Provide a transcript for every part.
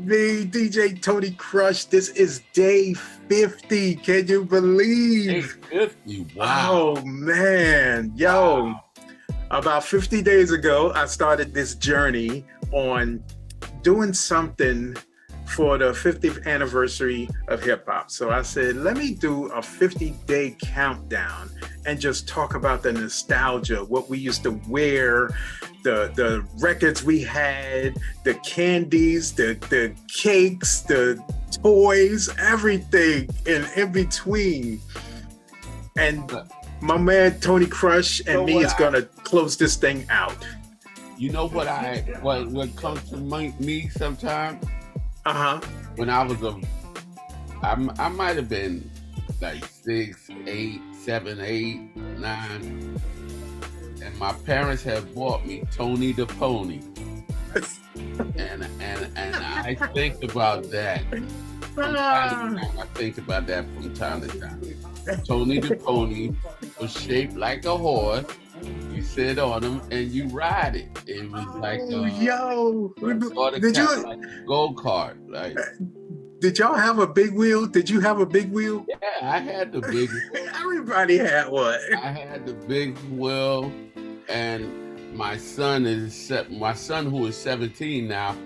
Me, DJ Tony Crush. This is day 50. Can you believe? 850. Wow. Oh man, yo, Wow. about 50 days ago, I started this journey on doing something for the 50th anniversary of hip hop. So I said, let me do a 50-day countdown and just talk about the nostalgia, what we used to wear, the records we had, the candies, the cakes, the toys, everything in between. And my man Tony Crush and me is gonna close this thing out. You know what comes to me sometimes Uh-huh. when I might have been like 6, 8, 7, 8, 9, and my parents had bought me Tony the Pony, and I think about that from time to time. I think about that from time to time. Tony the Pony was shaped like a horse. You sit on him and you ride it. It was like Oh, yo, sort of did kind of you like a go-kart. Like, did y'all have a big wheel? Did you have a big wheel? yeah, I had the big Everybody had one. I had the big wheel, and my son who is 17 now.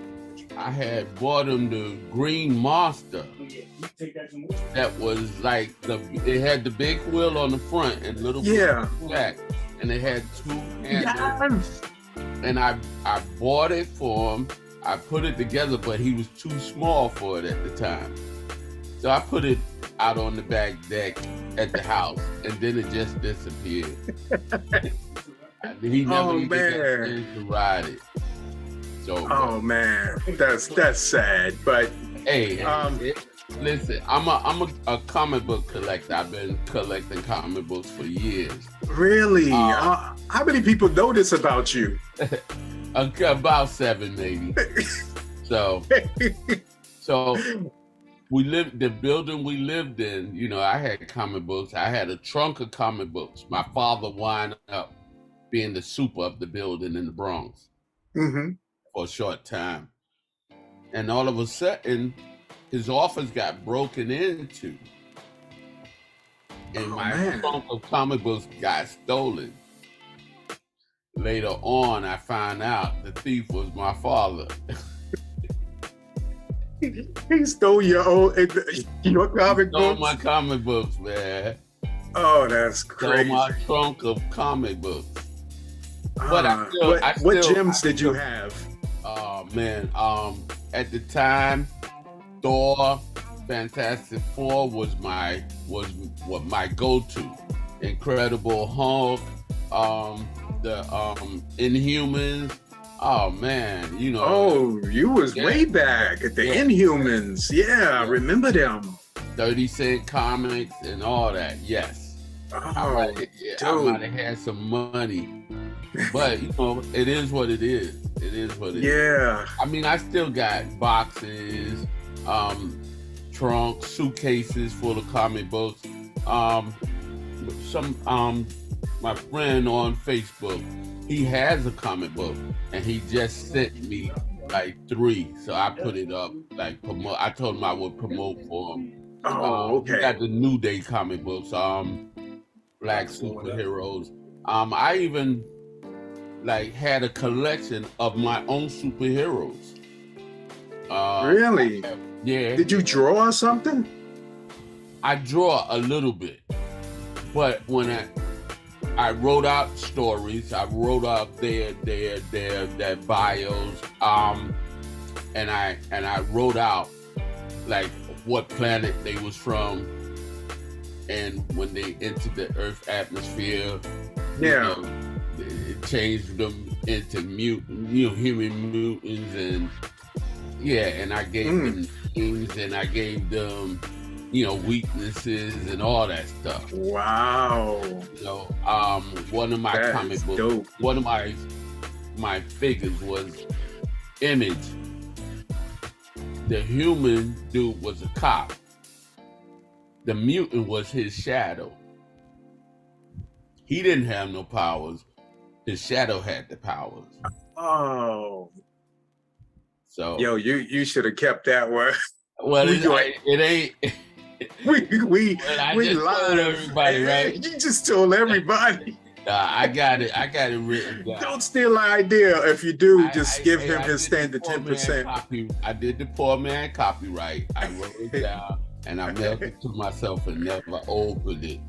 I had bought him the green monster that was like it had the big wheel on the front and little Yeah. back, and it had two handles. Yes. And I bought it for him. I put it together, but he was too small for it at the time. So I put it out on the back deck at the house, and then it just disappeared. He never even got a chance to ride it. So, Oh man, that's sad. But hey, listen, I'm a comic book collector. I've been collecting comic books for years. really, how many people know this about you? About 7, maybe. So the building we lived in, I had comic books. I had a trunk of comic books. My father wound up being the super of the building in the Bronx Mm-hmm. for a short time. And all of a sudden, his office got broken into. And my trunk of comic books got stolen. Later on, I found out the thief was my father. He stole your comic Stole books. my comic books, man. Oh, that's Stole crazy. my trunk of comic books. But what gems did you have? Oh man, at the time, Thor, Fantastic Four was my go-to. Incredible Hulk, the Inhumans. Oh man, Oh, you was Yeah. way back at the Yeah. Inhumans. Yeah, I remember them. 30 Cent Comics and all that. Yes. I Oh, might have had some money, but it is what it is. It is what it is. yeah. I mean, I still got boxes, trunks, suitcases full of comic books. My friend on Facebook, he has a comic book, and he just sent me like 3, so I put it up. Like promote. I told him I would promote for him. Oh, He okay. got the New Day comic books, black superheroes. I even had a collection of my own superheroes. Really? Yeah. Did you draw or something? I draw a little bit, but when I wrote out stories, I wrote out their bios, and I wrote out like what planet they was from, and when they entered the Earth atmosphere, Yeah. it changed them into human mutants, and and I gave them names, and I gave them weaknesses and all that stuff. Wow. One of my That comic is books, dope. one of my figures was Image. The human dude was a cop. The mutant was his shadow. He didn't have no powers. His shadow had the powers. Oh. So Yo, you should have kept that one. well, we it, like- it ain't. We I we just told live. everybody, right? You just told everybody. I got it written down. Don't steal the idea. If you do, I- just I- give hey, him I his did the standard poor man 10%. I did the poor man copyright. I wrote it down and I mailed it to myself and never opened it.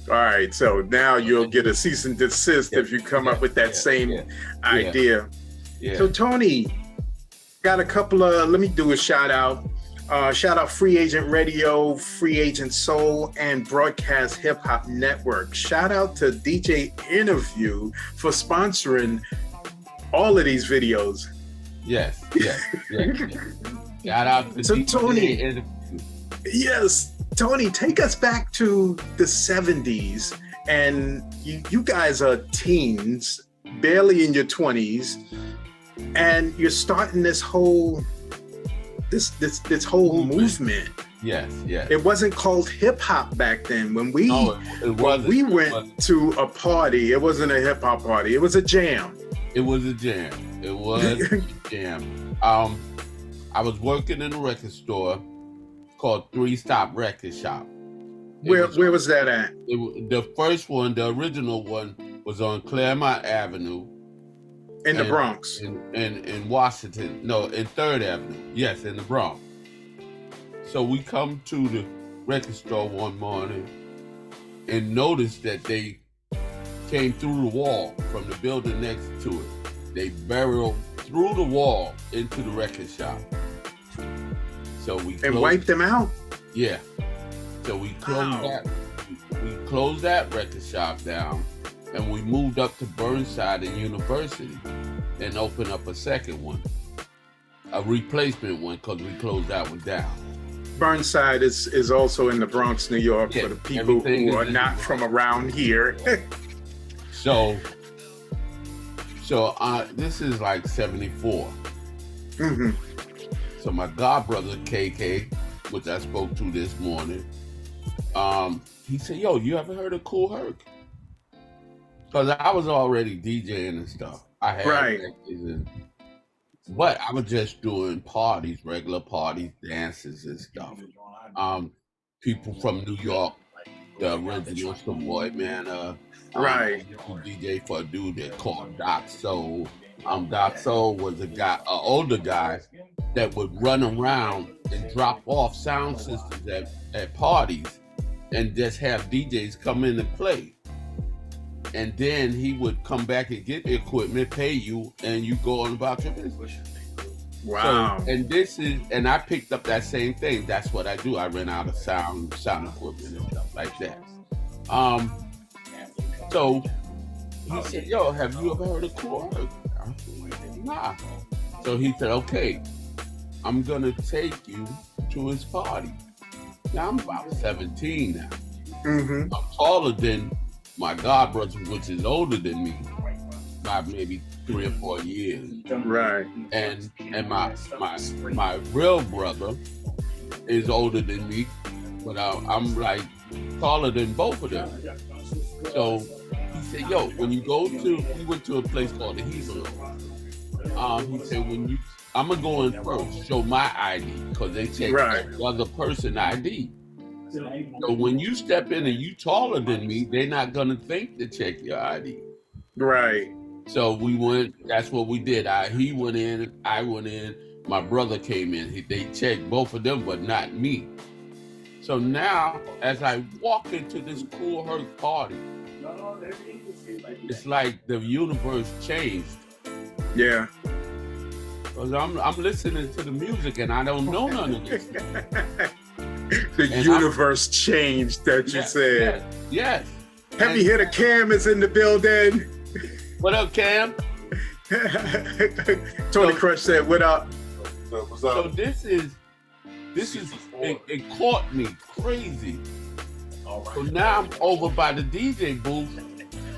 All right, so now you'll get a cease and desist if you come up with that same idea. Yeah. So Tony, got a couple of, let me do a shout out. Shout out Free Agent Radio, Free Agent Soul, and Broadcast Hip Hop Network. Shout out to DJ Interview for sponsoring all of these videos. Yes. Shout out to So, DJ Tony- Interview. Yes, Tony, take us back to the 70s. And you guys are teens, barely in your 20s, and you're starting this whole this whole movement. Yes. It wasn't called hip hop back then. When we No, it when wasn't. we It went wasn't. to a party, it wasn't a hip hop party. It was a jam. It was a jam. It was a jam. I was working in a record store called Three Stop Record Shop. Where was that at? The first one, the original one, was on Claremont Avenue In the And- Bronx. in Washington. No, in 3rd Avenue. Yes, in the Bronx. So we come to the record store one morning and noticed that they came through the wall from the building next to it. They barreled through the wall into the record shop. So we And wiped them out. Yeah. So we closed Wow. we closed that record shop down and we moved up to Burnside and University and opened up a second one. A replacement one because we closed that one down. Burnside is also in the Bronx, New York, Yeah, for the people everything who is are in not the from around here. So this is like 74. hmm So my godbrother KK, which I spoke to this morning, he said, "Yo, you ever heard of Kool Herc?" Because I was already DJing and stuff. I had Right. records but I was just doing parties, regular parties, dances and stuff. People from New York, the original Savoy Manor. Right. DJ for a dude that called Doc Soul. Doc Soul was a guy, an older guy that would run around and drop off sound systems at parties and just have DJs come in and play. And then he would come back and get the equipment, pay you, and you go on about your business. Wow. So, and I picked up that same thing. That's what I do. I rent out of sound equipment and stuff like that. So he said, "Yo, have you ever heard of Kool Herc?" I said, "Nah." So he said, "Okay, I'm gonna take you to his party." Now I'm about 17 now. hmm I'm taller than my godbrother, which is older than me by maybe 3 or 4 years. Right. And my real brother is older than me, but I'm like taller than both of them. So he said, "Yo, when you we went to a place called the Hebrew. He said, I'm gonna go in first, show my ID, because they check Right. the other person ID. So when you step in and you taller than me, they're not gonna think to check your ID." Right. So we went. That's what we did. He went in. I went in. My brother came in. They checked both of them, but not me. So now, as I walk into this Kool Herc party, it's like the universe changed. Yeah. Cause I'm listening to the music and I don't know none of this. The And universe changed, that you said. Yes. Heavy hitter Cam is in the building. What up, Cam? Tony Crush said, "What up?" What's So up? this is it caught me crazy. So now I'm over by the DJ booth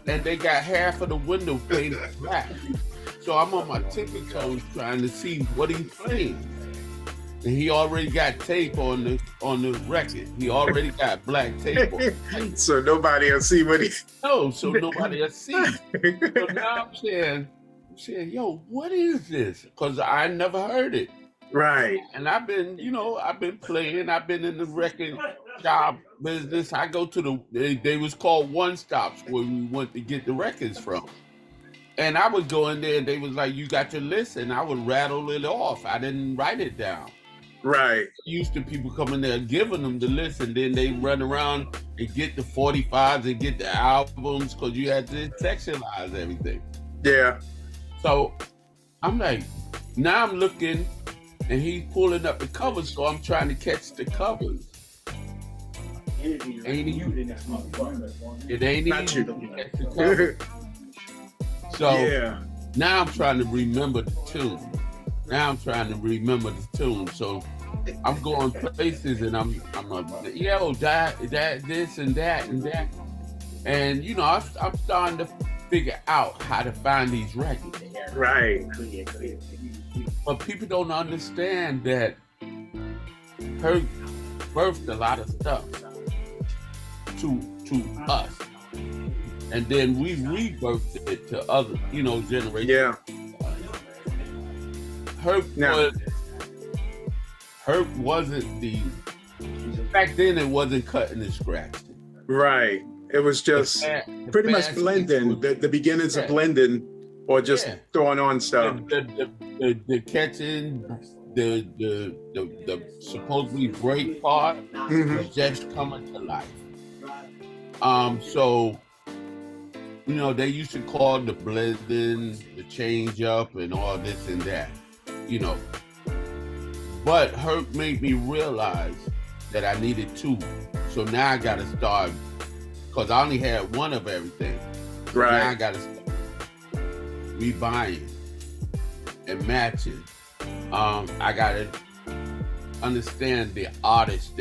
and they got half of the window painted black. So I'm on my tippy toes trying to see what he's playing. And he already got tape on the record. He already got black tape on. So nobody will see what he. No, so nobody will see. So now I'm saying, said, "Yo, what is this?" Because I never heard it. Right. And I've been, I've been playing. I've been in the record shop business. I go to they was called one stops where we went to get the records from. And I would go in there and they was like, "You got your list," and I would rattle it off. I didn't write it down. Right. Used to people coming there giving them the list, and then they run around and get the 45s and get the albums because you had to sectionize everything. Yeah. So I'm like, now I'm looking, and he's pulling up the covers, so I'm trying to catch the covers. It ain't easy Not to catch the covers. So Yeah. now I'm trying to remember the tune. So I'm going places, and I'm like, yo, that, this, and that, and that. And, I'm starting to figure out how to find these records. Right. But people don't understand that her birthed a lot of stuff to us. And then we rebirthed it to other, generations. Yeah. Herb wasn't back then it wasn't cutting and scratching. Right. It was just pretty much blending, the beginnings of blending or just throwing on stuff. The catching, the supposedly break part was just coming to life. So they used to call the blending, the change up, and all this and that, But Herb made me realize that I needed two. So now I got to start, because I only had one of everything. Right. Now I got to start rebuying and matching. I got to understand the artist,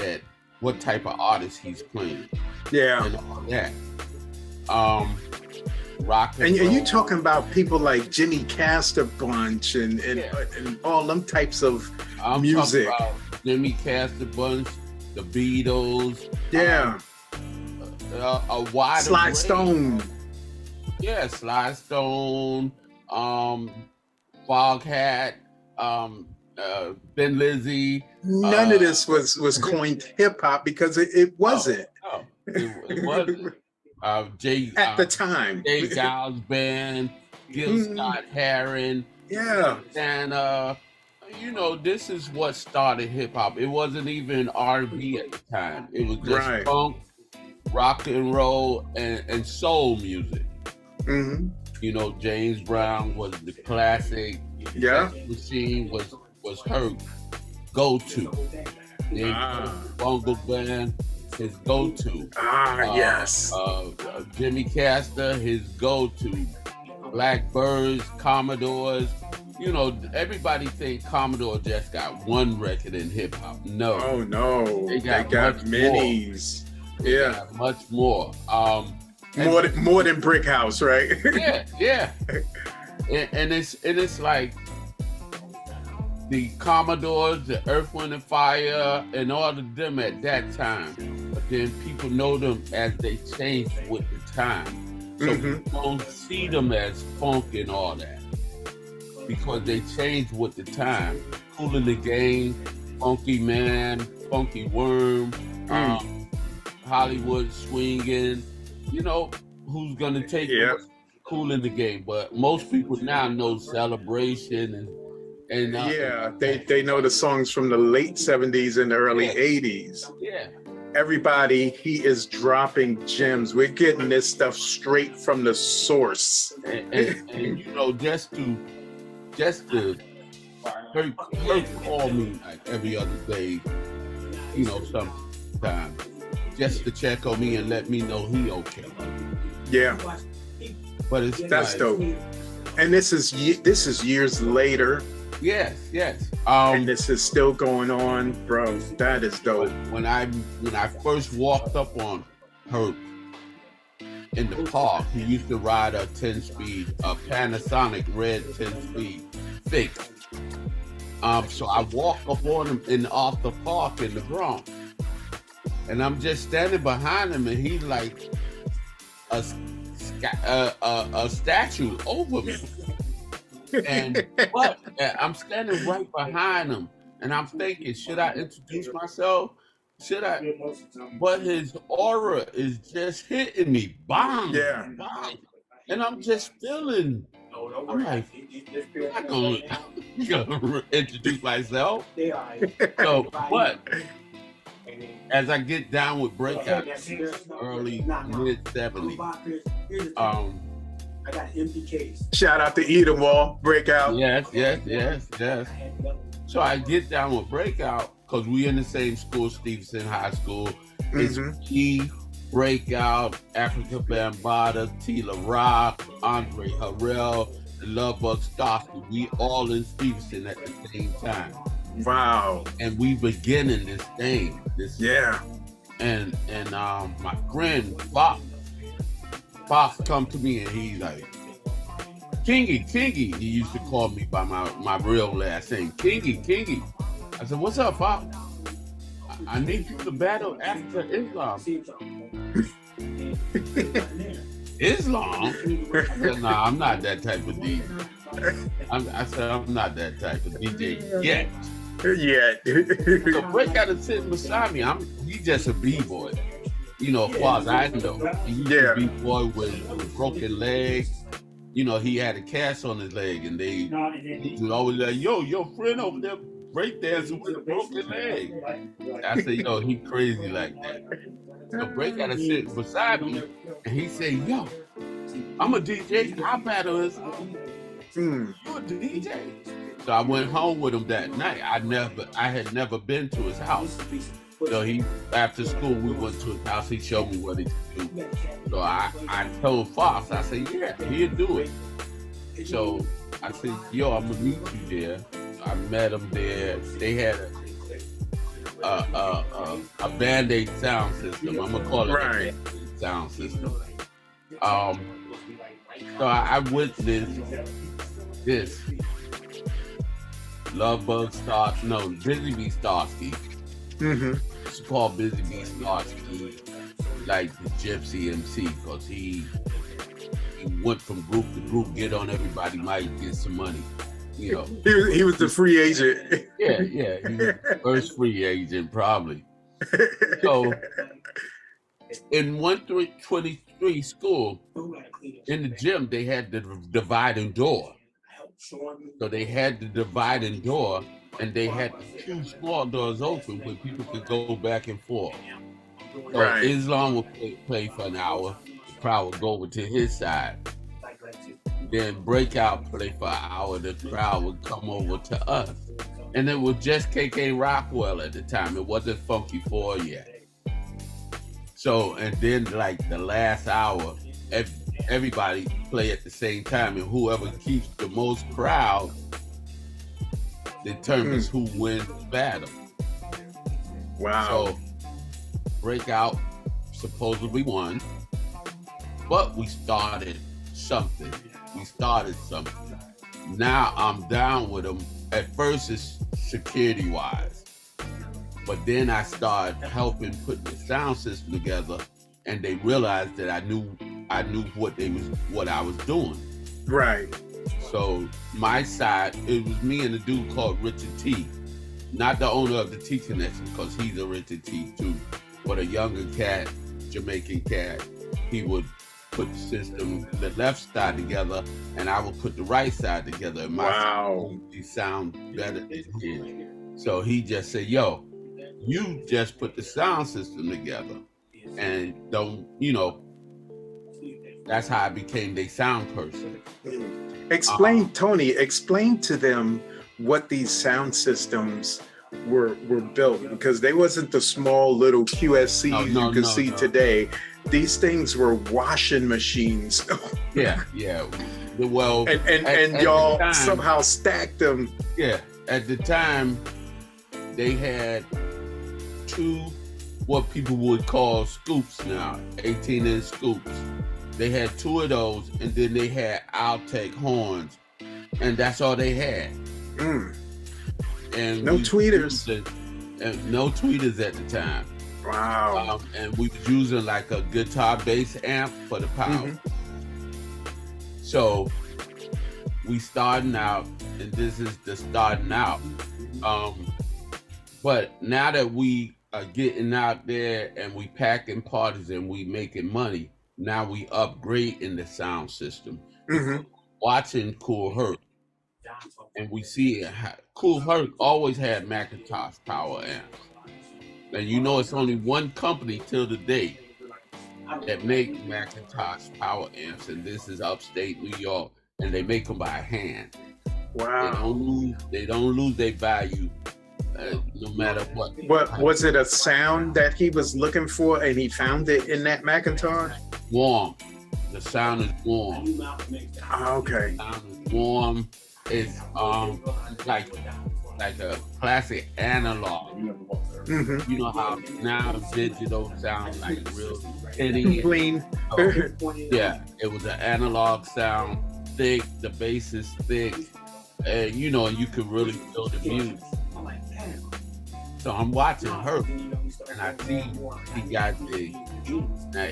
what type of artist he's playing. Yeah. And all that. Rock and you talking about people like Jimmy Castor Bunch and all them types of music. I'm talking about Jimmy Castor Bunch, the Beatles. Yeah. A wide Sly array. Stone. Yeah, Sly Stone, Foghat, Ben Lizzy. None of this was coined hip hop because it wasn't. No, it wasn't. At the time. Jay Giles Band, Gil Scott Heron. Yeah. And this is what started hip hop. It wasn't even R&B at the time. It was just funk, rock and roll, and soul music. Mm-hmm. James Brown was the classic. Yeah. Machine was her go-to. Bongo Band, his go-to. Yes. Jimmy Castor, his go-to. Blackbirds, Commodores. Everybody think Commodore just got one record in hip hop. No. Oh no. They got minis. Yeah. Much more. More than Brick House, right? Yeah. And it's like the Commodores, the Earth, Wind and Fire, and all of them at that time. But then people know them as they change with the time. So people don't see them as funk and all that. Because they change with the time. Kool and the Gang, Funky Man, Funky Worm, Hollywood Swingin'. Who's gonna take Kool in the Game? But most people now know Celebration and they know the songs from the late 70s and the early 80s. Yeah. Everybody, he is dropping gems. We're getting this stuff straight from the source. And just to her call me like every other day, sometimes just to check on me and let me know he okay. Yeah. But that's dope. And this is years later. Yes. And this is still going on, bro. That is dope. When I first walked up on Herb in the park, he used to ride a 10-speed, a Panasonic red 10-speed thick. So I walk up on him off the park in the Bronx, and I'm just standing behind him, and he's like a statue over me. And but I'm standing right behind him, and I'm thinking, should I introduce myself? Should I? But his aura is just hitting me, bang, Yeah. bang, and I'm just feeling. I'm like, I'm not gonna introduce myself. So, but as I get down with Breakout, early mid 70s, I got an empty case. Shout out to Edenwall, Breakout. yes. So I get down with Breakout because we in the same school, Stevenson High School. It's me, Breakout, Africa Bambaataa, Tila Rock, Andre Harrell, the Lovebug Starsky. We all in Stevenson at the same time. Wow. And we beginning this thing. Yeah. And my friend Fox come to me and he's like, Kingy. He used to call me by my real last name, Kingy. I said, what's up, Fox? I need you to battle after Islam. Islam? I said, nah, I'm not that type of DJ. I said, I'm not that type of DJ yet. Yeah. So Breakout is sitting beside me. He's just a B-boy. You know, as far as I know. He's a B-boy with a broken leg. You know, he had a cast on his leg, and he was always like, yo, your friend over there breakdancing with a broken leg. I said, yo, he crazy like that. So Breakout is sitting beside me, and he said, yo, I'm a DJ. I battle this. You a DJ? So I went home with him that night. I had never been to his house. So after school, we went to his house. He showed me what he could do. So I told Fox, I said, yeah, he'll do it. So I said, yo, I'm gonna meet you there. So I met him there. They had a Band-Aid sound system. I'm gonna call it a Band-Aid sound system. So I witnessed this. Busy Bee Starsky. It's called Busy Bee Starsky, like the Gypsy MC, because he went from group to group, get on everybody, might get some money. You know, he was the free agent. Yeah, he was the first free agent probably. So in 123 school, in the gym, they had the dividing door. So they had the dividing door, and they had two small doors open where people could go back and forth. So Islam would play for an hour. The crowd would go over to his side. Then Breakout play for an hour. The crowd would come over to us. And it was just KK Rockwell at the time. It wasn't Funky 4 yet. So, and then like the last hour, everybody play at the same time, and whoever keeps the most crowd determines who wins the battle. Wow. So Breakout supposedly won, but we started something. Now I'm down with them. At first it's security wise, but then I started helping put the sound system together, and they realized that I knew what I was doing. Right. So my side, it was me and a dude called Richard T. Not the owner of the T Connection, because he's a Richard T too, but a younger cat, Jamaican cat. He would put the system, the left side together, and I would put the right side together. And my side sound better than his. So he just said, yo, you just put the sound system together. And don't, that's how I became their sound person. Tony, explain to them what these sound systems were built, because they wasn't the small little QSCs you can see today. These things were washing machines. Yeah. Well, and y'all somehow stacked them. Yeah, at the time, they had two, what people would call scoops now, 18-inch scoops. They had two of those, and then they had Altec horns, and that's all they had. And no tweeters. No tweeters at the time. Wow. And we was using like a guitar bass amp for the power. So we starting out, and this is the starting out. But now that we are getting out there and we packing parties and we making money, now we upgrading the sound system. Mhm. Watching Kool Herc, and we see it. Kool Herc always had Macintosh power amps, and you know it's only one company till the day that make Macintosh power amps, and this is upstate New York, and they make them by hand. Wow. They don't lose their value, no matter what. What was it? A sound that he was looking for, and he found it in that Macintosh? Warm. The sound is warm. Oh, okay. The sound is warm. It's like a classic analog. Mm-hmm. You know how now digital sound like real tinny. Clean. Yeah, it was an analog sound, thick. The bass is thick, and you know you could really feel the music. So I'm watching her, and I see he got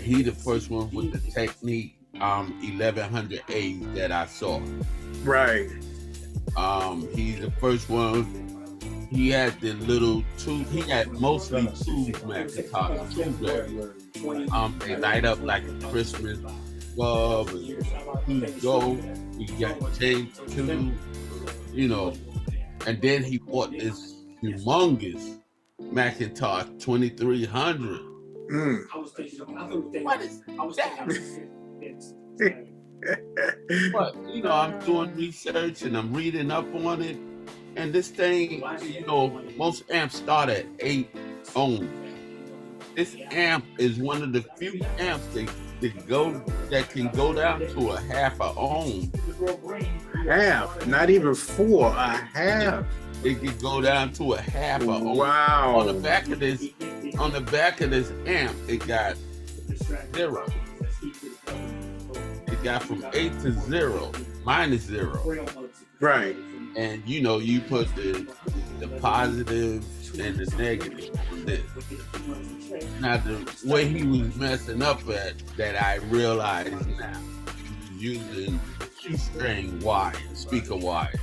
he the first one with the Technique 1100A that I saw. Right. He's the first one. He had the little tube. He had mostly tube Macintosh. They light up like a Christmas bulb. And go. We got changed to, you know, and then he bought this humongous Macintosh 2300. What is that? But you know, I'm doing research and I'm reading up on it, and this thing, you know, most amps start at 8 ohms. This amp is one of the few amps that can go down to a half a ohm. Half, not even 4, a half. It can go down to a half a ohm. Wow. On the back of this amp, it got 0. It got from 8 to 0, -0. Right. And you know, you put the positive and the negative on this. Now the way he was messing up at that I realize now, he was using shoestring wire, speaker wire.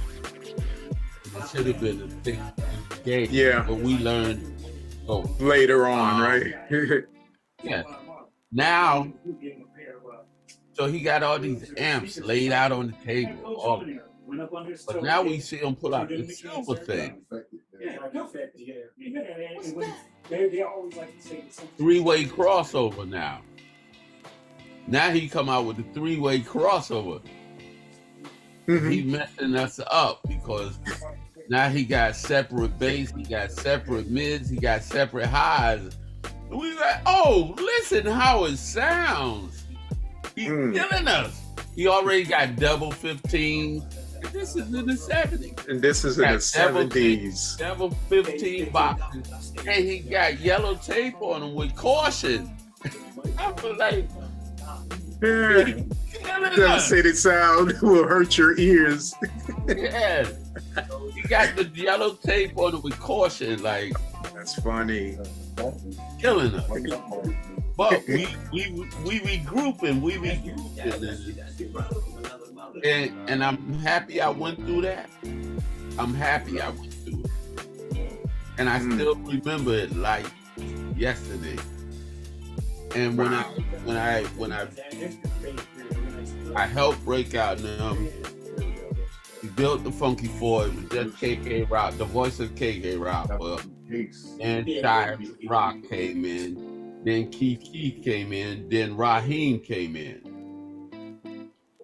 It should have been a thick gauge. Yeah. But we learned Later on, right? Yeah. Now, so he got all these amps laid out on the table, all of them. But now we see him pull out the silver thing. Three-way crossover now. Now he come out with the three-way crossover. Mhm. He messing us up because now he got separate bass, he got separate mids, he got separate highs. We like, oh, listen how it sounds. He's killing us. He already got double 15. And this is in the 70s. And this is in the 70s. Double 15 boxes. And he got yellow tape on them with caution. I was like, Yeah. killing us. Devastated sound will hurt your ears. Yeah. He got the yellow tape on it with caution, like That's funny. killing us. But we regrouping, and I'm happy I went through that. I'm happy I went through it. And I still remember it like yesterday. And when I helped break out we built the Funky Four. It was just KK Rock, the voice of KK Rock. And Shy Rock came in. Then Keith came in. Then Raheem came in.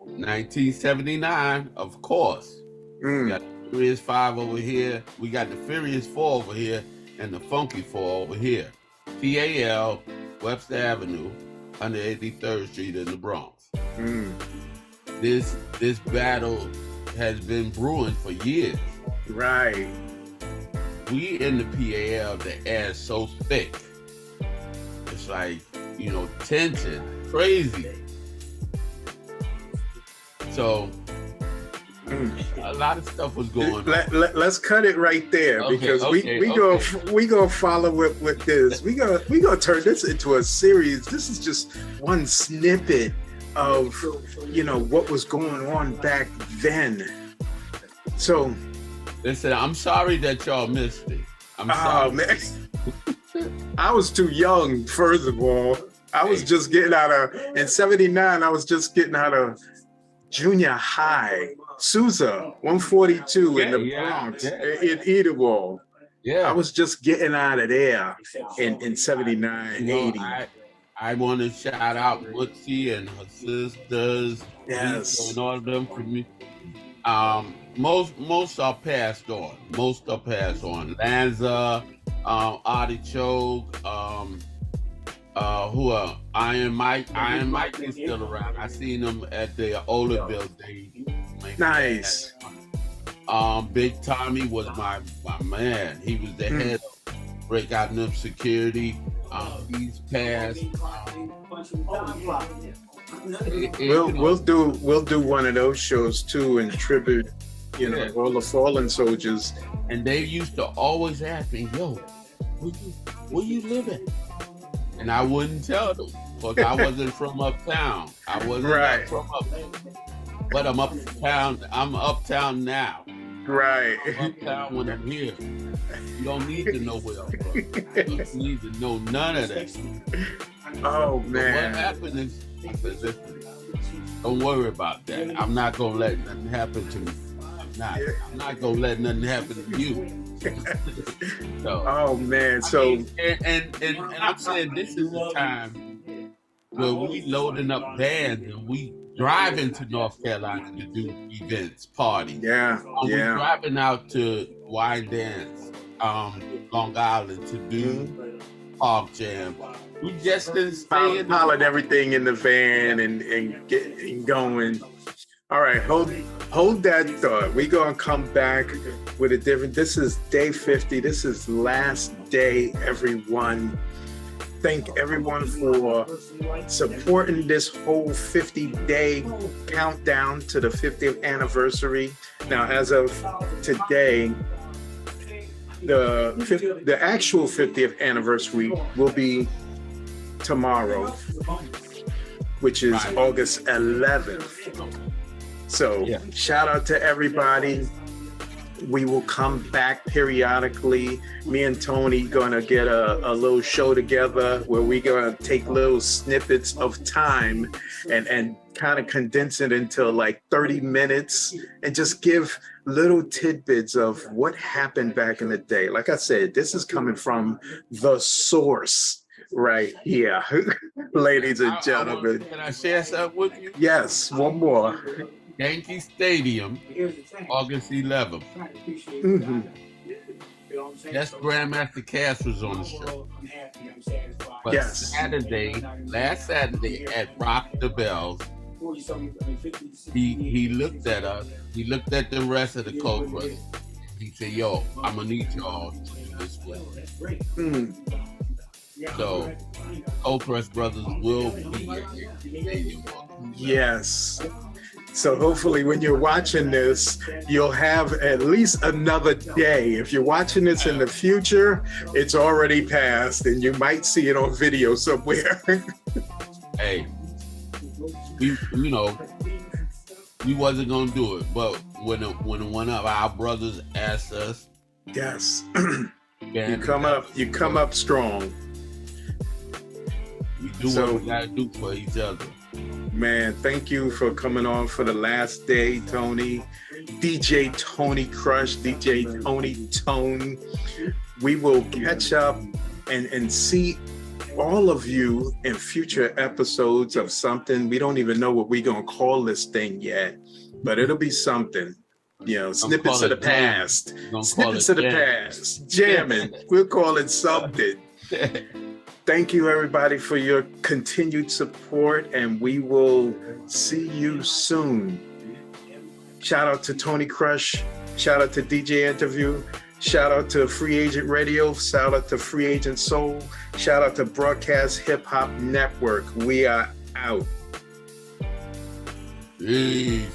1979, of course. We got the Furious 5 over here. We got the Furious 4 over here. And the Funky 4 over here. TAL, Webster Avenue, 183rd Street in the Bronx. This battle has been brewing for years. Right. We in the PAL, the air is so thick. It's like, you know, tension, crazy. So a lot of stuff was going on. Let's cut it right there because we gonna follow it with this. We gonna turn this into a series. This is just one snippet of, what was going on back then. So, listen, I'm sorry that y'all missed it. I'm sorry. Man, I was too young, first of all. I was just getting out of, in 79, I was just getting out of junior high. Sousa, 142 in the Bronx, in Idawal. Yeah. I was just getting out of there in 79, 80. I want to shout out Woodsy and her sisters. Yes. And all of them for me. Most are passed on. Lanza, Artichoke, who are Iron Mike? Iron Mike is still around. I seen him at the Olaville day. Nice. Big Tommy was my man. He was the head of Breakout Nip Security. He's passed. We'll do one of those shows too in tribute, all the fallen soldiers. And they used to always ask me, "Yo, where you living?" And I wouldn't tell them because I wasn't from uptown. I wasn't from uptown. But I'm uptown. I'm uptown now. Right. I'm uptown when I'm here. You don't need to know where I'm from. You don't need to know none of that. Oh man. But what happened is, I said, listen, don't worry about that. I'm not gonna let nothing happen to me. I'm not gonna let nothing happen to you. So, oh man. And I'm saying this is the time where we loading up bands and we driving to North Carolina to do events, parties. Yeah. We driving out to Wine Dance, Long Island to do Park Jam. We just didn't stay in piling everything in the van and getting going. All right, hold that thought. We're gonna come back with a different. This is day 50. This is last day, everyone. Thank everyone for supporting this whole 50-day countdown to the 50th anniversary. Now, as of today, the actual 50th anniversary will be tomorrow, which is August 11th. So shout out to everybody. We will come back periodically. Me and Tony gonna get a little show together where we gonna take little snippets of time and kind of condense it into like 30 minutes and just give little tidbits of what happened back in the day. Like I said, this is coming from the source right here, ladies and gentlemen. Can I share something with you? Yes, one more. Yankee Stadium, August 11th. Mm-hmm. That's Grandmaster Cass was on the show. But last Saturday at Rock the Bells, he looked at us. He looked at the rest of the Cobras. He said, "Yo, I'm gonna need y'all to do this with me." So, Oprah's brothers will be at Yankee Stadium. Yes. So hopefully when you're watching this, you'll have at least another day. If you're watching this in the future, it's already passed and you might see it on video somewhere. Hey, we wasn't gonna do it, but when one of our brothers asked us, yes, you come up strong. We do what we gotta do for each other. Man, thank you for coming on for the last day, Tony. DJ Tony Crush, DJ Tony Tone. We will catch up and see all of you in future episodes of something. We don't even know what we're going to call this thing yet, but it'll be something. Snippets of the past. Snippets of the past. Jamming. We'll call it something. Thank you, everybody, for your continued support, and we will see you soon. Shout out to Tony Crush. Shout out to DJ Interview. Shout out to Free Agent Radio. Shout out to Free Agent Soul. Shout out to Broadcast Hip Hop Network. We are out. Peace.